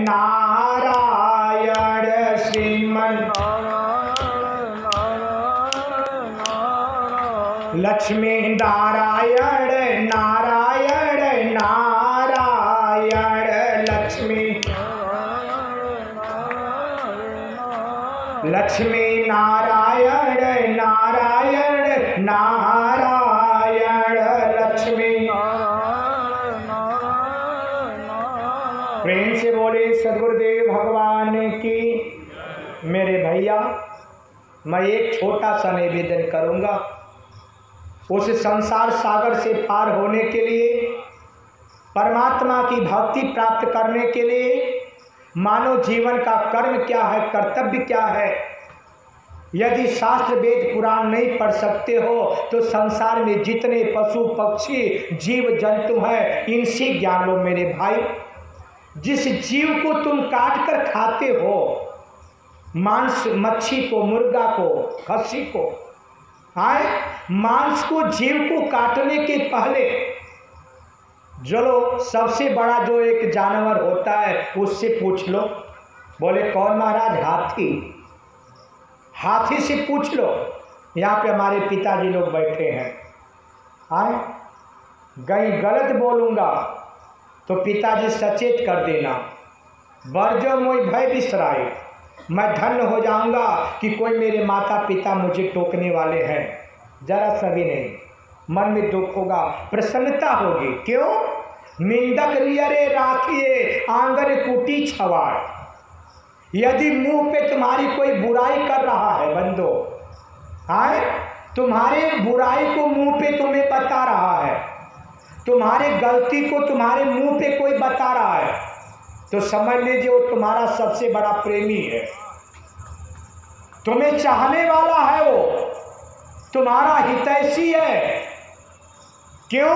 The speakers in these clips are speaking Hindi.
नारायण श्रीमन लक्ष्मी नारायण नारायण नारायण लक्ष्मी लक्ष्मी नारायण नारायण नारायण लक्ष्मी। प्रेम से बोले सदगुरुदेव भगवान की। मेरे भैया, मैं एक छोटा सा निवेदन करूंगा। उस संसार सागर से पार होने के लिए, परमात्मा की भक्ति प्राप्त करने के लिए मानव जीवन का कर्म क्या है, कर्तव्य क्या है। यदि शास्त्र वेद पुराण नहीं पढ़ सकते हो तो संसार में जितने पशु पक्षी जीव जंतु हैं इनसे ज्ञान लो मेरे भाई। जिस जीव को तुम काट कर खाते हो, मांस, मच्छी को, मुर्गा को, खस्सी को, मांस को, जीव को काटने के पहले चलो सबसे बड़ा जो एक जानवर होता है उससे पूछ लो। बोले कौन महाराज? हाथी। हाथी से पूछ लो। यहाँ पे हमारे पिताजी लोग बैठे हैं। कहीं गलत बोलूँगा तो पिताजी सचेत कर देना। बरजो मोई भय बिसराए, मैं धन्य हो जाऊंगा कि कोई मेरे माता पिता मुझे टोकने वाले हैं। जरा सभी नहीं, मन में दुख होगा, प्रसन्नता होगी। क्यों? निंदक लियरे राखिए आंगन कुटी छवाड़। यदि मुंह पे तुम्हारी कोई बुराई कर रहा है बंदो, तुम्हारे बुराई को मुंह पे तुम्हें बता रहा है, तुम्हारे गलती को तुम्हारे मुंह पे कोई बता रहा है, तो समझ लीजिए वो तुम्हारा सबसे बड़ा प्रेमी है, तुम्हें चाहने वाला है, वो तुम्हारा हितैषी है। क्यों?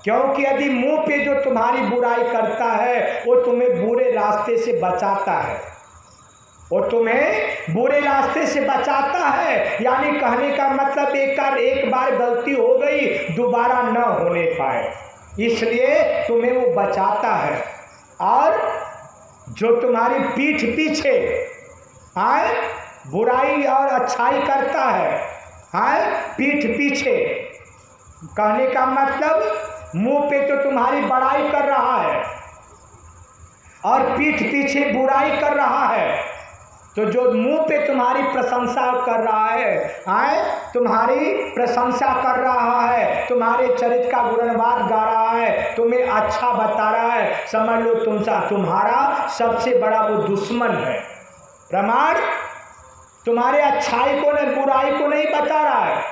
क्योंकि यदि मुंह पे जो तुम्हारी बुराई करता है वो तुम्हें बुरे रास्ते से बचाता है, वो तुम्हें बुरे रास्ते से बचाता है। यानी कहने का मतलब एक बार गलती हो गई दोबारा न होने पाए, इसलिए तुम्हें वो बचाता है। और जो तुम्हारी पीठ पीछे बुराई और अच्छाई करता है, पीठ पीछे, कहने का मतलब मुंह पे तो तुम्हारी बड़ाई कर रहा है और पीठ पीछे बुराई कर रहा है, तो जो मुंह पे तुम्हारी प्रशंसा कर रहा है, तुम्हारी प्रशंसा कर रहा है, तुम्हारे चरित्र का गुणगान गा रहा है, तुम्हें अच्छा बता रहा है, समझ लो तुम्हारा सबसे बड़ा वो दुश्मन है। प्रमाण तुम्हारे अच्छाई को नहीं, बुराई को नहीं बता रहा है,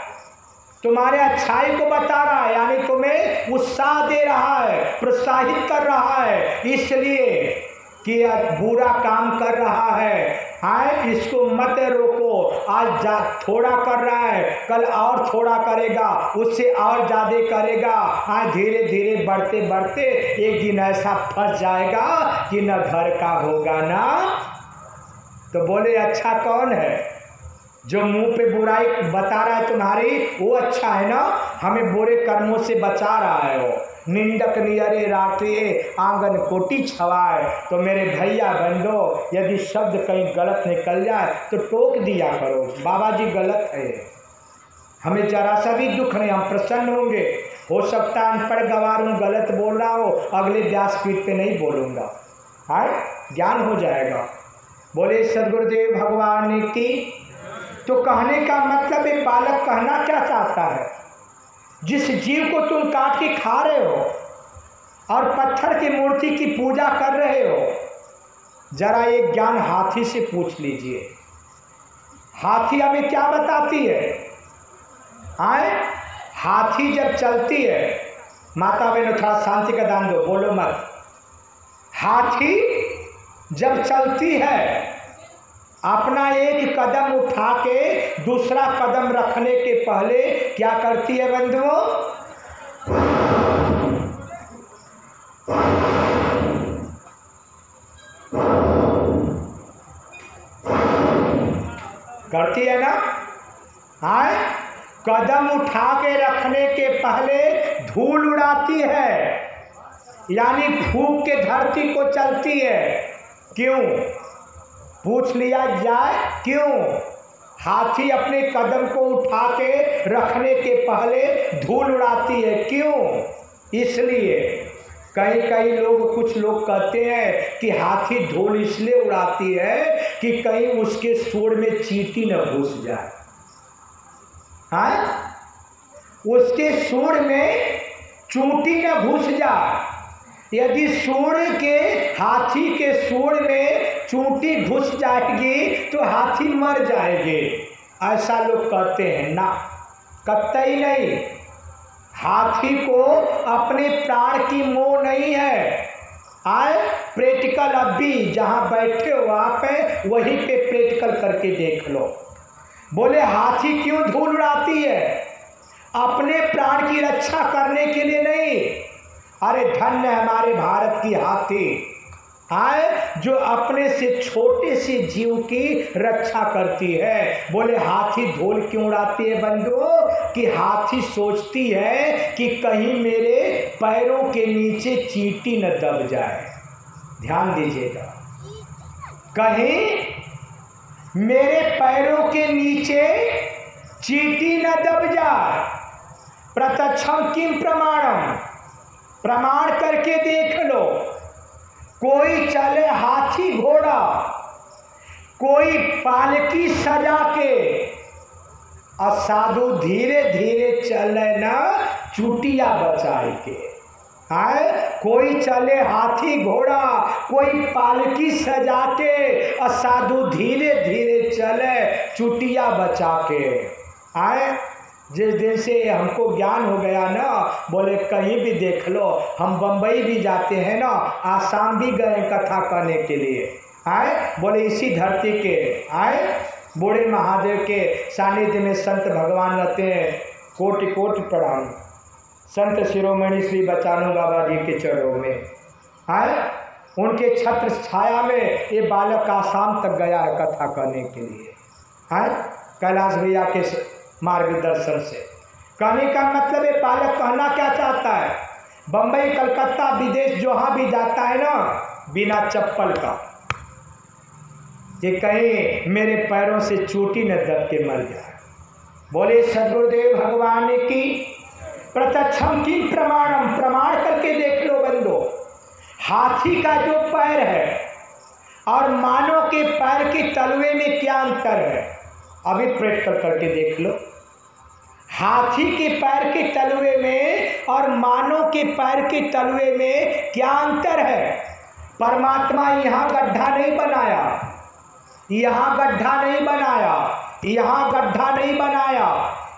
तुम्हारे अच्छाई को बता रहा है, यानी तुम्हें उत्साह दे रहा है, प्रोत्साहित कर रहा है, इसलिए कि बुरा काम कर रहा है, इसको मत रोको। आज थोड़ा कर रहा है, कल और थोड़ा करेगा, उससे और ज़्यादा करेगा। धीरे धीरे बढ़ते बढ़ते एक दिन ऐसा फंस जाएगा कि न घर का होगा ना। तो बोले अच्छा कौन है? जो मुंह पे बुराई बता रहा है तुम्हारी, वो अच्छा है ना, हमें बुरे कर्मों से बचा रहा है। वो निंदक नियरे राखिए आंगन कोटी छवाए। तो मेरे भैया बंदो, यदि शब्द कहीं गलत निकल जाए तो टोक दिया करो, बाबा जी गलत है, हमें जरा सा भी दुख नहीं, हम प्रसन्न होंगे। हो सकता है अनपढ़ गवार हूँ, गलत बोल रहा हो, अगले व्यासपीठ पे नहीं बोलूँगा, ज्ञान हो जाएगा। बोले सदगुरुदेव भगवान की। तो कहने का मतलब एक बालक कहना क्या चाहता है? जिस जीव को तुम काट के खा रहे हो और पत्थर की मूर्ति की पूजा कर रहे हो, जरा एक ज्ञान हाथी से पूछ लीजिए। हाथी हमें क्या बताती है? हाथी जब चलती है, माता बहनों थोड़ा शांति का दान दो, बोलो मत। हाथी जब चलती है, अपना एक कदम उठा के दूसरा कदम रखने के पहले क्या करती है बंधुओं? करती है ना? कदम उठा के रखने के पहले धूल उड़ाती है, यानी फूंक के धरती को चलती है। क्यों? पूछ लिया जाए क्यों? हाथी अपने कदम को उठा के रखने के पहले धूल उड़ाती है, क्यों? इसलिए कई कई लोग, कुछ लोग कहते हैं कि हाथी धूल इसलिए उड़ाती है कि कहीं उसके सूंड में चींटी न घुस जाए। हाँ, उसके सूंड में चूंटी न घुस जाए। यदि सूंड के, हाथी के सूंड में चूंटी घुस जाएगी तो हाथी मर जाएंगे, ऐसा लोग कहते हैं ना, कतई नहीं। हाथी को अपने प्राण की मोह नहीं है। आए प्रैक्टिकल अब भी जहाँ बैठे हो आप वहीं पे प्रैक्टिकल करके देख लो। बोले हाथी क्यों धूल उड़ाती है? अपने प्राण की रक्षा करने के लिए नहीं। अरे धन्य हमारे भारत की हाथी, आए जो अपने से छोटे से जीव की रक्षा करती है। बोले हाथी धूल क्यों उड़ाती है बंधुओं? कि हाथी सोचती है कि कहीं मेरे पैरों के नीचे चींटी न दब जाए। ध्यान दीजिएगा, कहीं मेरे पैरों के नीचे चींटी न दब जाए। प्रत्यक्षम किम प्रमाणम, प्रमाण करके देख लो। कोई चले हाथी घोड़ा, कोई पालकी सजा के, और साधु धीरे धीरे चले ना चुटिया बचाए के। आए कोई चले हाथी घोड़ा, कोई पालकी सजा के, और साधु धीरे धीरे चले चुटिया बचा के। आए जिस दिन से हमको ज्ञान हो गया ना, बोले कहीं भी देख लो, हम बम्बई भी जाते हैं ना, आसाम भी गए कथा करने के लिए। आए बोले इसी धरती के, आए बूढ़े महादेव के सानिध्य में संत भगवान रहते हैं। कोटि कोटि प्रणाम संत शिरोमणि श्री बचानू बाबा जी के चरणों में। आए उनके छत्र छाया में ये बालक आसाम तक गया है कथा करने के लिए। आए कैलाश भैया के मार्गदर्शन से। कहने का मतलब है बालक कहना क्या चाहता है? बम्बई कलकत्ता विदेश जहाँ भी जाता है ना, बिना चप्पल का, कि कहीं मेरे पैरों से चोटी न दब के मर जाए। बोले सदगुरुदेव भगवान की प्रत्यक्षम की प्रमाणम, प्रमाण करके देख लो बंदो। हाथी का जो पैर है और मानव के पैर के तलवे में क्या अंतर है? अभी प्रैक्टिकल करके देख लो। हाथी के पैर के तलवे में और मानव के पैर के तलवे में क्या अंतर है? परमात्मा यहाँ गड्ढा नहीं बनाया, यहाँ गड्ढा नहीं बनाया, यहाँ गड्ढा नहीं बनाया,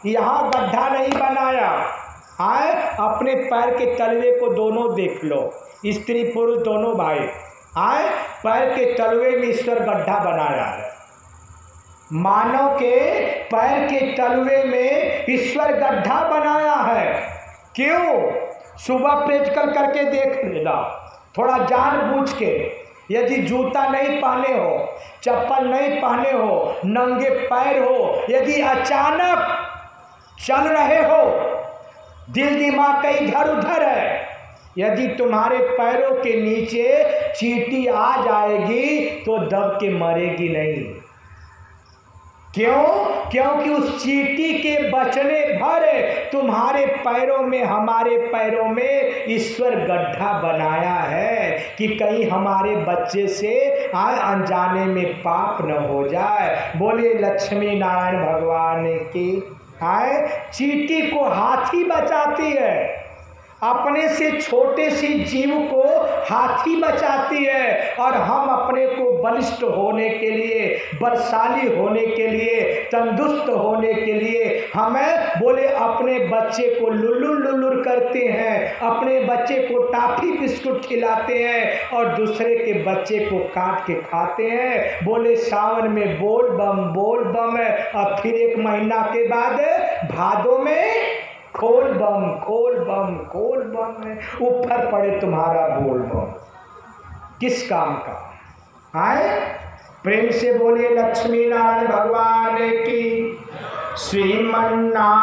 यहाँ गड्ढा नहीं बनाया। आए अपने पैर के तलवे को दोनों देख लो, स्त्री पुरुष दोनों भाई। आए पैर के तलवे में ईश्वर गड्ढा बनाया है। मानव के पैर के तलवे में ईश्वर गड्ढा बनाया है। क्यों? सुबह प्रैक्टिकल करके देख लेना, थोड़ा जानबूझ के। यदि जूता नहीं पहने हो, चप्पल नहीं पहने हो, नंगे पैर हो, यदि अचानक चल रहे हो, दिल दिमाग का इधर उधर है, यदि तुम्हारे पैरों के नीचे चींटी आ जाएगी तो दब के मरेगी नहीं। क्यों? क्योंकि उस चींटी के बचने भर तुम्हारे पैरों में, हमारे पैरों में ईश्वर गड्ढा बनाया है कि कहीं हमारे बच्चे से अनजाने में पाप न हो जाए। बोले लक्ष्मी नारायण भगवान की। आए चींटी को हाथी बचाती है, अपने से छोटे से जीव को हाथी बचाती है। और हम अपने को बलिष्ठ होने के लिए, बलशाली होने के लिए, तंदुरुस्त होने के लिए हमें बोले अपने बच्चे को लुल्लुर लुल्लुर करते हैं, अपने बच्चे को टाफी बिस्कुट खिलाते हैं और दूसरे के बच्चे को काट के खाते हैं। बोले सावन में बोल बम है, और फिर 1 महीना के बाद भादों में खोल बम खोल बम खोल बम है। ऊपर पड़े तुम्हारा बोल बम, किस काम का? आए प्रेम से बोलिए लक्ष्मी नारायण भगवान की। श्रीमन्नारायण।